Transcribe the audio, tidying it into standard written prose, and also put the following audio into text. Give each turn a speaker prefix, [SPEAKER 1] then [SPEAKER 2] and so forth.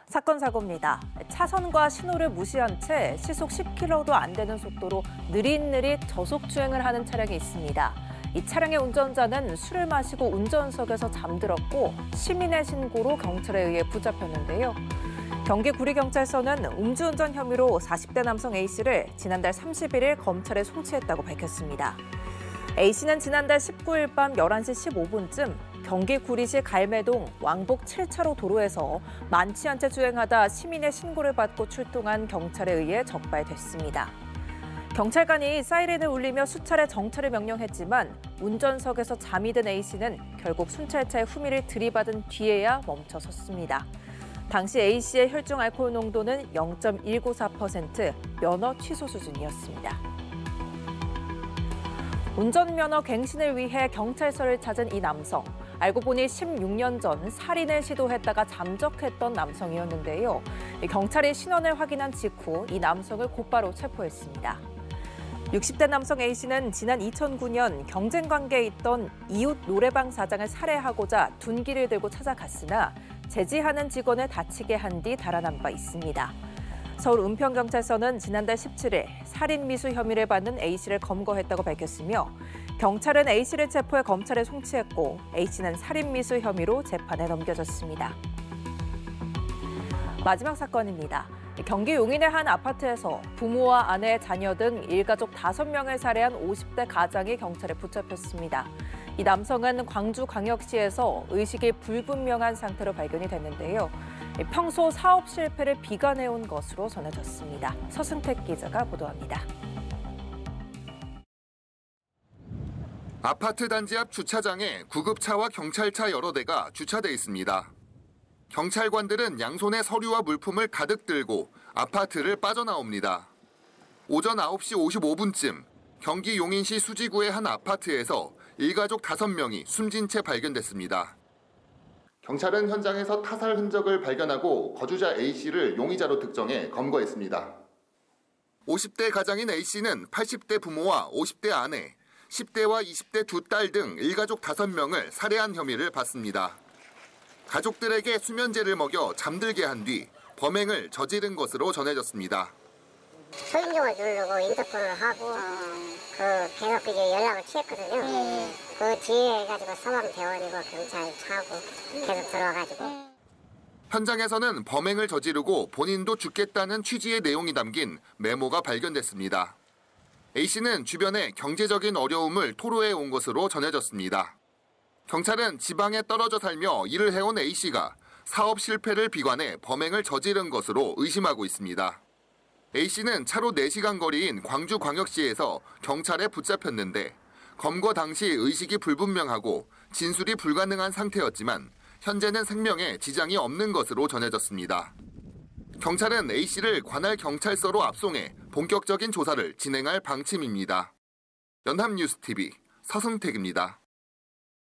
[SPEAKER 1] 사건 사고입니다. 차선과 신호를 무시한 채 시속 10km도 안 되는 속도로 느릿느릿 저속 주행을 하는 차량이 있습니다. 이 차량의 운전자는 술을 마시고 운전석에서 잠들었고 시민의 신고로 경찰에 의해 붙잡혔는데요. 경기 구리경찰서는 음주운전 혐의로 40대 남성 A씨를 지난달 31일 검찰에 송치했다고 밝혔습니다. A씨는 지난달 19일 밤 11시 15분쯤 경기 구리시 갈매동 왕복 7차로 도로에서 만취 한 채 주행하다 시민의 신고를 받고 출동한 경찰에 의해 적발됐습니다. 경찰관이 사이렌을 울리며 수차례 정차를 명령했지만 운전석에서 잠이 든 A씨는 결국 순찰차의 후미를 들이받은 뒤에야 멈춰섰습니다. 당시 A씨의 혈중 알코올 농도는 0.194%, 면허 취소 수준이었습니다. 운전면허 갱신을 위해 경찰서를 찾은 이 남성. 알고 보니 16년 전 살인을 시도했다가 잠적했던 남성이었는데요. 경찰이 신원을 확인한 직후 이 남성을 곧바로 체포했습니다. 60대 남성 A씨는 지난 2009년 경쟁 관계에 있던 이웃 노래방 사장을 살해하고자 둔기를 들고 찾아갔으나 제지하는 직원을 다치게 한 뒤 달아난 바 있습니다. 서울 은평경찰서는 지난달 17일 살인 미수 혐의를 받는 A씨를 검거했다고 밝혔으며 경찰은 A씨를 체포해 검찰에 송치했고 A씨는 살인 미수 혐의로 재판에 넘겨졌습니다. 마지막 사건입니다. 경기 용인의 한 아파트에서 부모와 아내, 자녀 등 일가족 5명을 살해한 50대 가장이 경찰에 붙잡혔습니다. 이 남성은 광주광역시에서 의식이 불분명한 상태로 발견이 됐는데요. 평소 사업 실패를 비관해온 것으로 전해졌습니다. 서승택 기자가 보도합니다.
[SPEAKER 2] 아파트 단지 앞 주차장에 구급차와 경찰차 여러 대가 주차돼 있습니다. 경찰관들은 양손에 서류와 물품을 가득 들고 아파트를 빠져나옵니다. 오전 9시 55분쯤 경기 용인시 수지구의 한 아파트에서 일가족 5명이 숨진 채 발견됐습니다. 경찰은 현장에서 타살 흔적을 발견하고 거주자 A씨를 용의자로 특정해 검거했습니다. 50대 가장인 A씨는 80대 부모와 50대 아내, 10대와 20대 두 딸 등 일가족 5명을 살해한 혐의를 받습니다. 가족들에게 수면제를 먹여 잠들게 한 뒤 범행을 저지른 것으로 전해졌습니다.
[SPEAKER 3] 초인종을 누르고 인터폰을 하고 계속 이제 연락을 취했거든요. 그 뒤에 해가지고 소방대원이고 경찰 차고 계속 들어와가지고.
[SPEAKER 2] 현장에서는 범행을 저지르고 본인도 죽겠다는 취지의 내용이 담긴 메모가 발견됐습니다. A씨는 주변에 경제적인 어려움을 토로해 온 것으로 전해졌습니다. 경찰은 지방에 떨어져 살며 일을 해온 A씨가 사업 실패를 비관해 범행을 저지른 것으로 의심하고 있습니다. A씨는 차로 4시간 거리인 광주광역시에서 경찰에 붙잡혔는데 검거 당시 의식이 불분명하고 진술이 불가능한 상태였지만 현재는 생명에 지장이 없는 것으로 전해졌습니다. 경찰은 A씨를 관할 경찰서로 압송해 본격적인 조사를 진행할 방침입니다. 연합뉴스TV 서승택입니다.